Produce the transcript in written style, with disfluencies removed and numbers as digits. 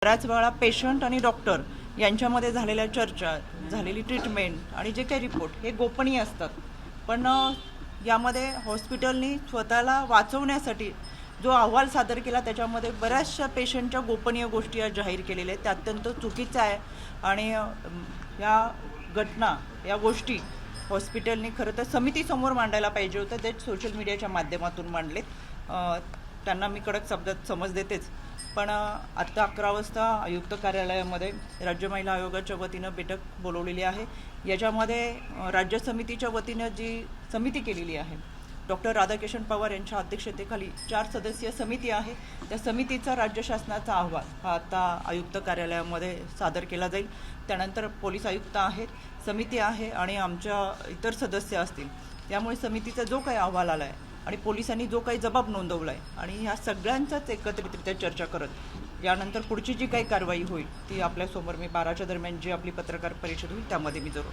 बऱ्याच वेळा पेशंट आणि डॉक्टर यांच्यामध्ये झालेल्या चर्चा, झालेली ट्रीटमेंट आणि जे काही रिपोर्ट हे गोपनीय असतात. पण यामध्ये हॉस्पिटलनी स्वतःला वाचवण्यासाठी जो अहवाल सादर केला त्याच्यामध्ये बऱ्याचशा पेशंटच्या गोपनीय गोष्टी आज जाहीर केलेल्या आहेत. ते अत्यंत चुकीचं आहे आणि या घटना, या गोष्टी हॉस्पिटलनी खरं तर समितीसमोर मांडायला पाहिजे होतं. ते सोशल मीडियाच्या माध्यमातून मांडलेत. त्यांना मी कडक शब्दात समज देतेच. पण आत्ता 11 वाजता आयुक्त कार्यालयामध्ये राज्य महिला आयोगाच्या वतीनं बैठक बोलवलेली आहे. याच्यामध्ये राज्य समितीच्या वतीनं जी समिती केलेली आहे, डॉक्टर राधाकिशन पवार यांच्या अध्यक्षतेखाली 4 सदस्यीय समिती आहे. त्या समितीचा राज्य शासनाचा अहवाल हा आता आयुक्त कार्यालयामध्ये सादर केला जाईल. त्यानंतर पोलीस आयुक्त आहेत, समिती आहे आणि आमच्या इतर सदस्य असतील. त्यामुळे समितीचा जो काही अहवाल आला आहे आणि पोलिसांनी जो काही जबाब नोंदवला आहे आणि ह्या सगळ्यांचाच एकत्रितरित्या चर्चा करत यानंतर पुढची जी काही कारवाई होईल ती आपल्यासमोर मी 12च्या दरम्यान जी आपली पत्रकार परिषद होईल त्यामध्ये मी जरूर